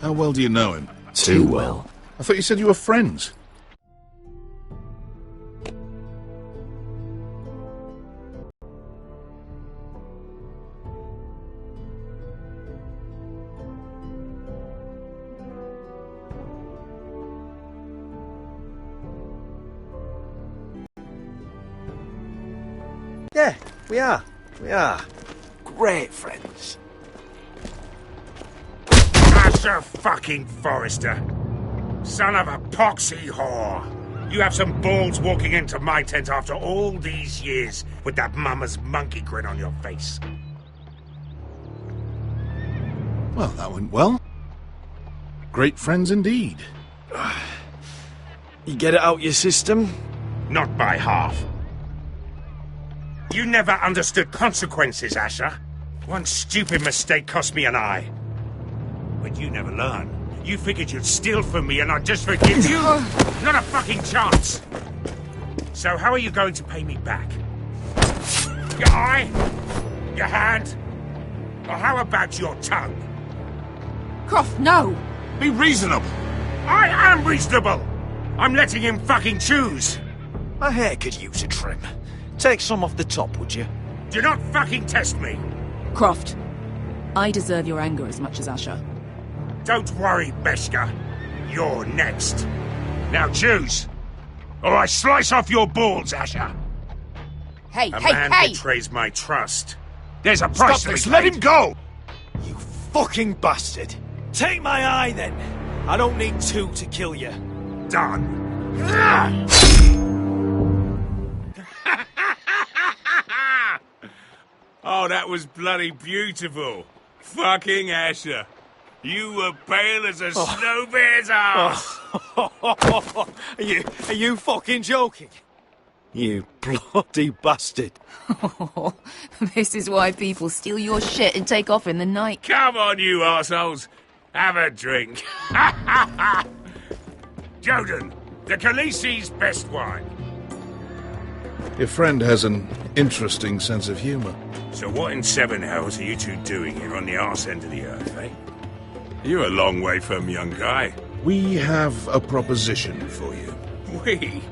How well do you know him? Too well. I thought you said you were friends. Yeah, we are. We are. Great friends. Asher fucking Forrester. Son of a poxy whore. You have some balls walking into my tent after all these years with that mama's monkey grin on your face. Well, that went well. Great friends indeed. You get it out your system? Not by half. You never understood consequences, Asher. One stupid mistake cost me an eye. But you never learn. You figured you'd steal from me and I'd just forgive you? Not a fucking chance! So how are you going to pay me back? Your eye? Your hand? Or how about your tongue? Croft, no! Be reasonable. I am reasonable! I'm letting him fucking choose! My hair could use a trim. Take some off the top, would you? Do not fucking test me! Croft, I deserve your anger as much as Asher. Don't worry, Beshka. You're next. Now choose, or I slice off your balls, Asher. Hey, A hey, man hey! betrays my trust. There's a price Stop to this! be Let paid. him go! You fucking bastard! Take my eye, then! I don't need two to kill you. Done. Oh, that was bloody beautiful. Fucking Asher. You were pale as a snow bear's ass. Are you fucking joking? You bloody bastard. This is why people steal your shit and take off in the night. Come on, you arseholes. Have a drink. Joden, the Khaleesi's best wine. Your friend has an interesting sense of humor. So what in seven hells are you two doing here on the arse end of the earth, eh? You're a long way from, young guy. We have a proposition for you. We?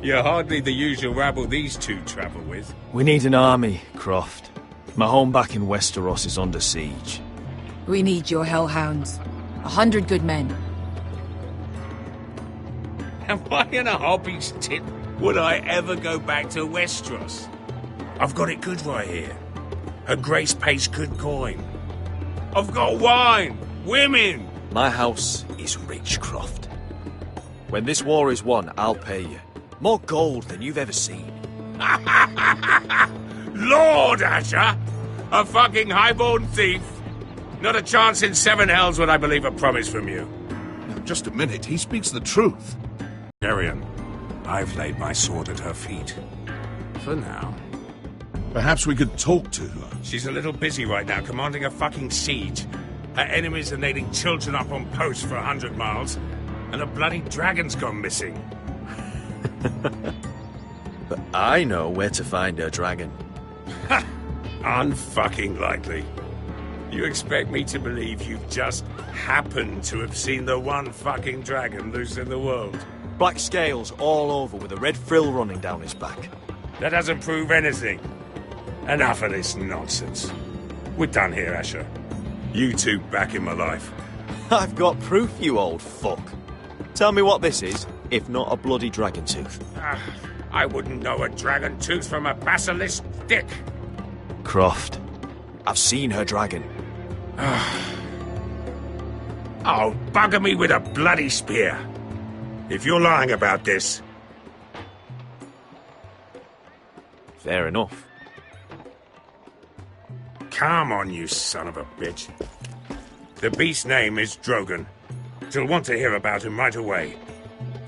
You're hardly the usual rabble these two travel with. We need an army, Croft. My home back in Westeros is under siege. We need your hellhounds. 100 good men. Am I in a hobby's tit? Would I ever go back to Westeros? I've got it good right here. Her Grace pays good coin. I've got wine, women. My house is rich, Croft. When this war is won, I'll pay you. More gold than you've ever seen. Lord, Asher! A fucking highborn thief. Not a chance in seven hells would I believe a promise from you. Now, just a minute. He speaks the truth. Arian, I've laid my sword at her feet. For now. Perhaps we could talk to her. She's a little busy right now commanding a fucking siege. Her enemies are nailing children up on posts for 100 miles, and a bloody dragon's gone missing. But I know where to find her dragon. Unfucking likely. You expect me to believe you've just happened to have seen the one fucking dragon loose in the world? Black scales all over with a red frill running down his back. That doesn't prove anything. Enough of this nonsense. We're done here, Asher. You two back in my life. I've got proof, you old fuck. Tell me what this is, if not a bloody dragon tooth. I wouldn't know a dragon tooth from a basilisk dick. Croft, I've seen her dragon. Oh, bugger me with a bloody spear. If you're lying about this... Fair enough. Come on, you son of a bitch. The beast's name is Drogon. She'll want to hear about him right away.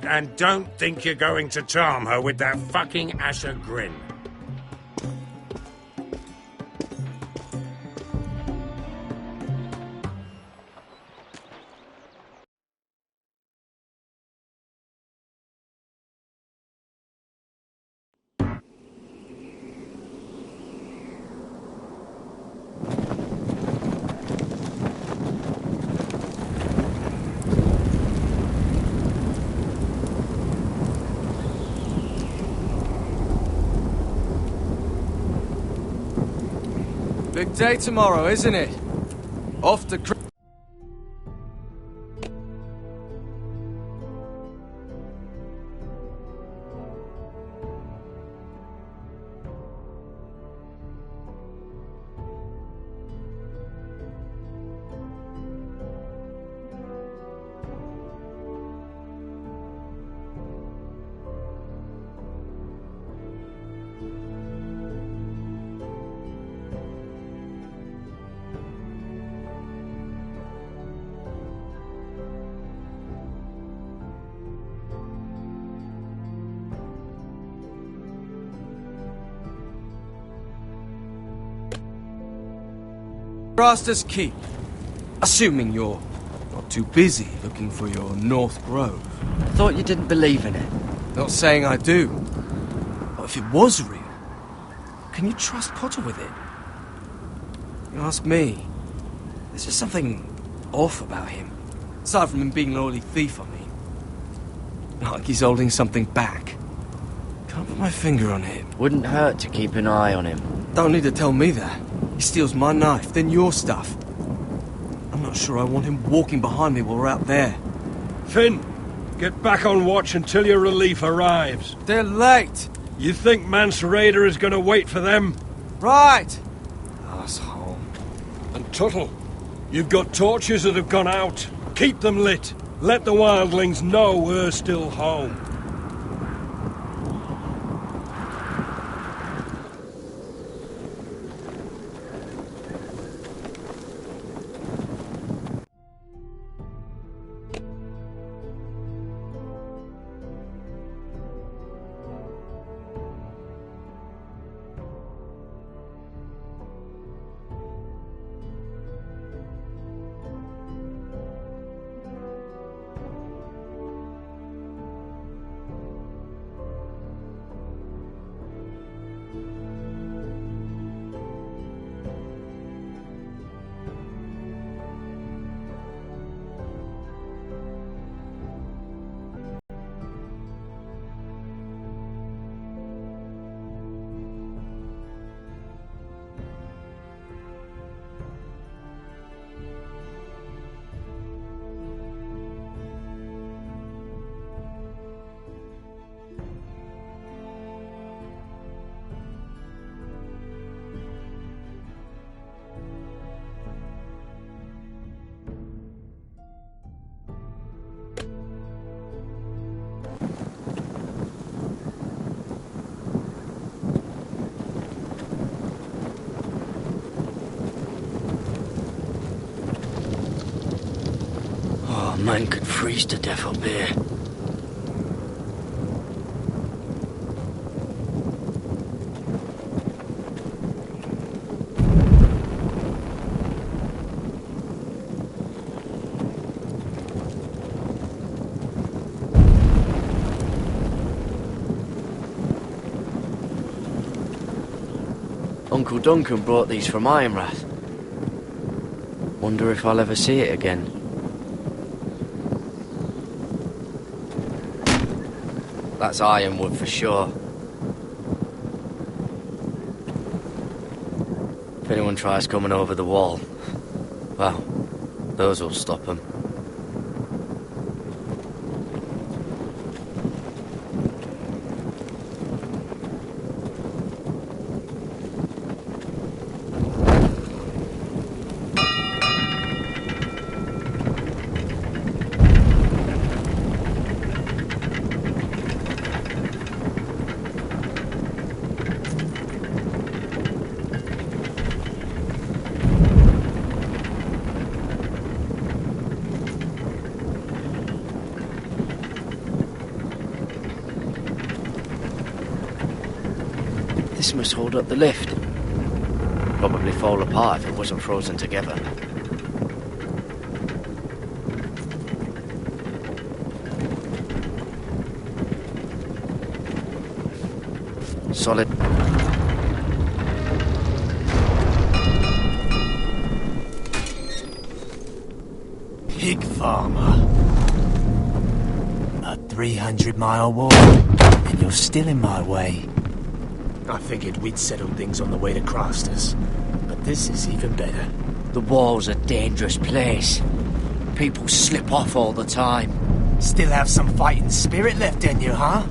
And don't think you're going to charm her with that fucking Asher grin. Big day tomorrow, isn't it? Off to... Raster's Keep. Assuming you're not too busy looking for your North Grove. I thought you didn't believe in it. Not saying I do. But if it was real, can you trust Potter with it? You ask me. There's just something off about him. Aside from him being an oily thief, I mean. Like he's holding something back. Can't put my finger on it. Wouldn't hurt to keep an eye on him. Don't need to tell me that. He steals my knife, then your stuff. I'm not sure I want him walking behind me while we're out there. Finn, get back on watch until your relief arrives. They're late. You think Mance Raider is going to wait for them? Right. Asshole. And Tuttle, you've got torches that have gone out. Keep them lit. Let the wildlings know we're still home. Man could freeze to death up here. Uncle Duncan brought these from Ironrath. Wonder if I'll ever see it again. That's ironwood for sure. If anyone tries coming over the wall, well, those will stop them. This must hold up the lift. Probably fall apart if it wasn't frozen together. Solid. Pig farmer. A 300-mile walk, and you're still in my way. I figured we'd settle things on the way to Crasters, but This is even better. The wall's a dangerous place. People slip off all the time. Still have some fighting spirit left in you, huh?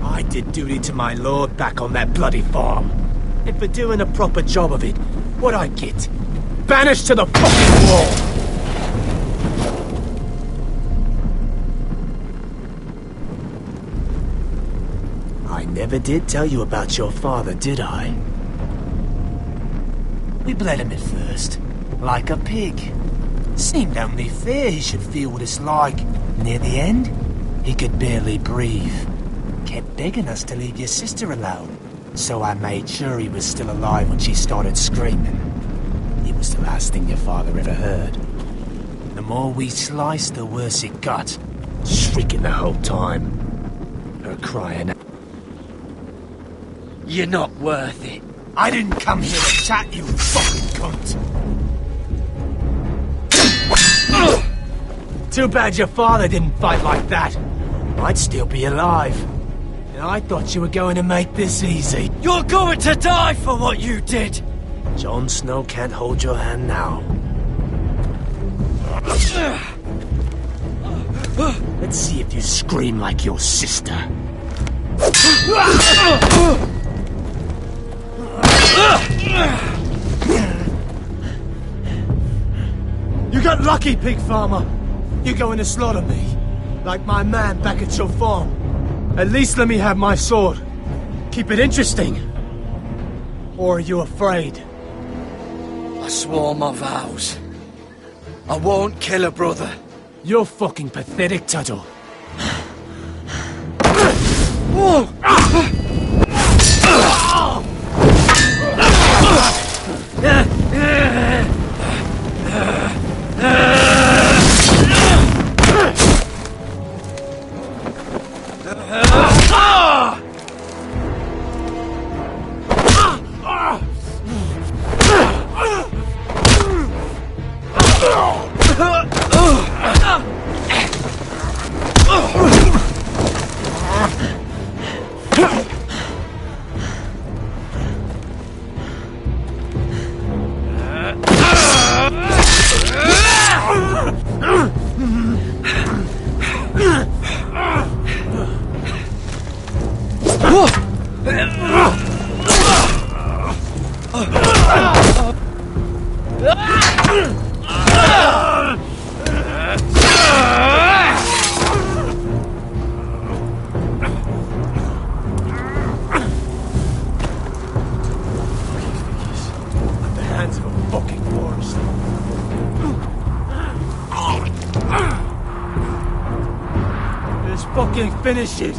I did duty to my lord back on that bloody farm. And for doing a proper job of it, what'd I get? Banished to the fucking wall! I never did tell you about your father, did I? We bled him at first, like a pig. Seemed only fair he should feel what it's like. Near the end, he could barely breathe. Kept begging us to leave your sister alone. So I made sure he was still alive when she started screaming. It was the last thing your father ever heard. The more we sliced, the worse it got. Shrieking the whole time. Her crying out. You're not worth it. I didn't come here to chat, you fucking cunt. Too bad your father didn't fight like that. I'd still be alive. And I thought you were going to make this easy. You're going to die for what you did! Jon Snow can't hold your hand now. Let's see if you scream like your sister. You got lucky, pig farmer. You're going to slaughter me, like my man back at your farm. At least let me have my sword. Keep it interesting. Or are you afraid? I swore my vows. I won't kill a brother. You're fucking pathetic, Tuttle. Finish it.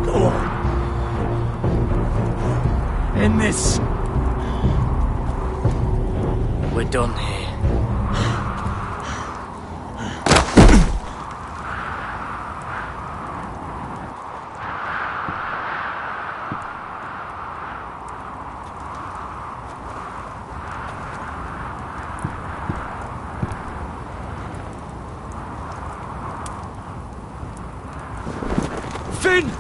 Go on. End this. We're done here. Finn!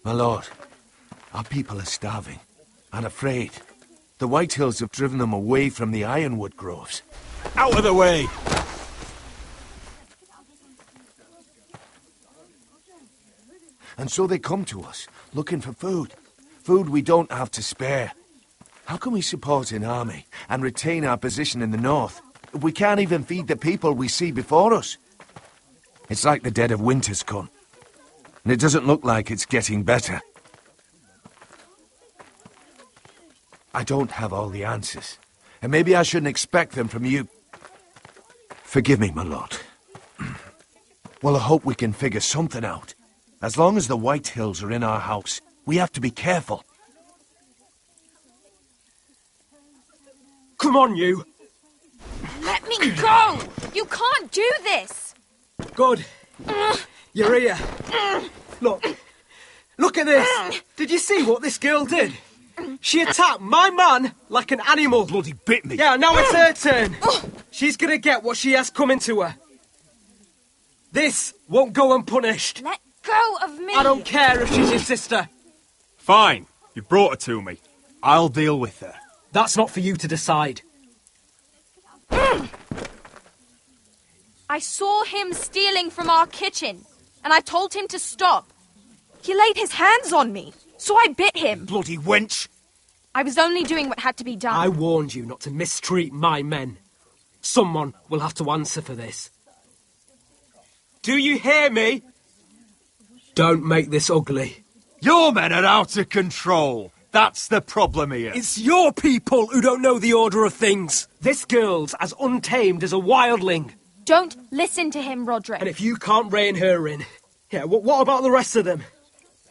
My lord, our people are starving and afraid. The Whitehills have driven them away from the ironwood groves. Out of the way! And so they come to us, looking for food. Food we don't have to spare. How can we support an army and retain our position in the north if we can't even feed the people we see before us? It's like the dead of winter's come. And it doesn't look like it's getting better. I don't have all the answers. And maybe I shouldn't expect them from you. Forgive me, my lord. Well, I hope we can figure something out. As long as the Whitehills are in our house, we have to be careful. Come on, you! Let me go! You can't do this! Good. You're here. Look. Look at this. Did you see what this girl did? She attacked my man like an animal. Bloody bit me. Yeah, now it's her turn. She's gonna get what she has coming to her. This won't go unpunished. Let go of me! I don't care if she's your sister. Fine. You brought her to me. I'll deal with her. That's not for you to decide. I saw him stealing from our kitchen, and I told him to stop. He laid his hands on me, so I bit him. Bloody wench. I was only doing what had to be done. I warned you not to mistreat my men. Someone will have to answer for this. Do you hear me? Don't make this ugly. Your men are out of control. That's the problem here. It's your people who don't know the order of things. This girl's as untamed as a wildling. Don't listen to him, Roderick. And if you can't rein her in, yeah, what about the rest of them?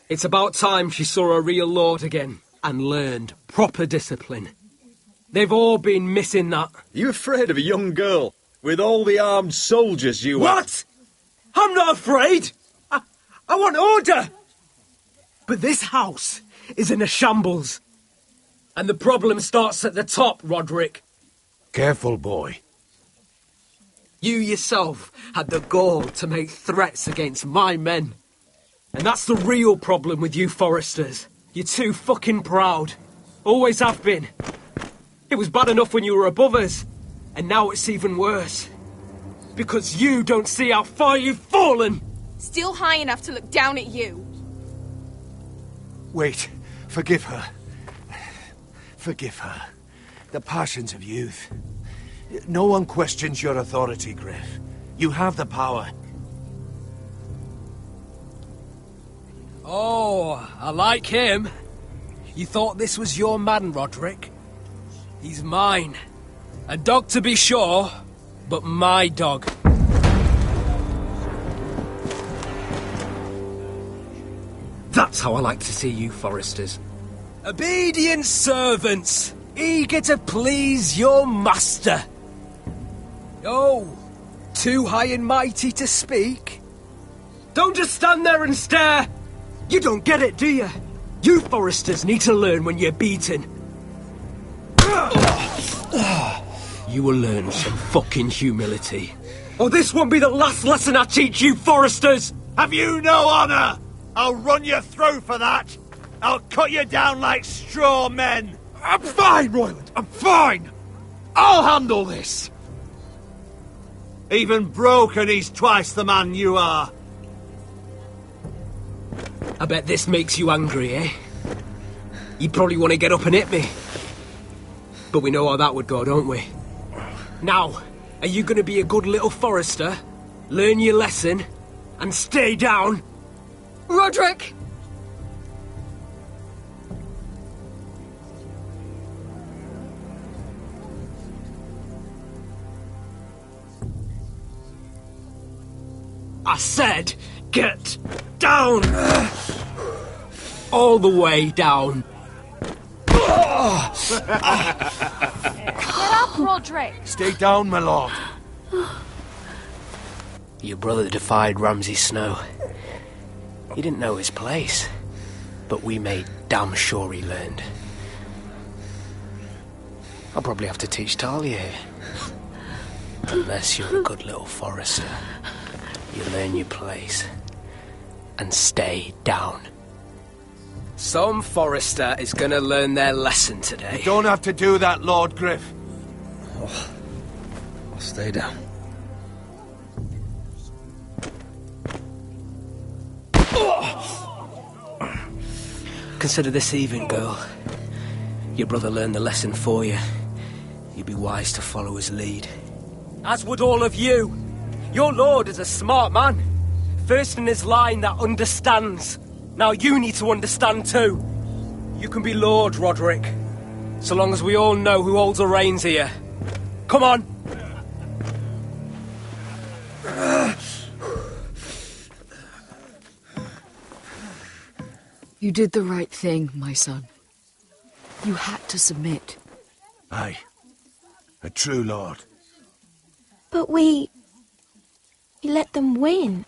It's about time she saw a real lord again and learned proper discipline. They've all been missing that. You afraid of a young girl with all the armed soldiers you What? I'm not afraid. I want order. But this house is in a shambles. And the problem starts at the top, Roderick. Careful, boy. You yourself had the gall to make threats against my men. And that's the real problem with you Foresters. You're too fucking proud. Always have been. It was bad enough when you were above us. And now it's even worse. Because you don't see how far you've fallen. Still high enough to look down at you. Wait. Forgive her. Forgive her. The passions of youth. No one questions your authority, Griff. You have the power. Oh, I like him. You thought this was your man, Roderick? He's mine. A dog to be sure, but my dog. That's how I like to see you, Foresters. Obedient servants, eager to please your master. Oh, too high and mighty to speak? Don't just stand there and stare. You don't get it, do you? You Foresters need to learn when you're beaten. You will learn some fucking humility. Or this won't be the last lesson I teach you, Foresters! Have you no honour? I'll run you through for that. I'll cut you down like straw men. I'm fine, Royland. I'm fine. I'll handle this. Even broken, he's twice the man you are. I bet this makes you angry, eh? You probably want to get up and hit me. But we know how that would go, don't we? Now, are you going to be a good little Forester, learn your lesson, and stay down? Roderick! I said, get down! All the way down. Get up, Roderick! Stay down, my lord. Your brother defied Ramsay Snow. He didn't know his place, but we made damn sure he learned. I'll probably have to teach Talia here. Unless you're a good little Forester. You learn your place and stay down. Some Forester is going to learn their lesson today. You don't have to do that, Lord Griff. Oh, I'll stay down. Consider this even, girl. Your brother learned the lesson for you. You'd be wise to follow his lead. As would all of you. Your lord is a smart man. First in his line that understands. Now you need to understand too. You can be Lord, Roderick. So long as we all know who holds the reins here. Come on! You did the right thing, my son. You had to submit. Aye. A true lord. But we let them win.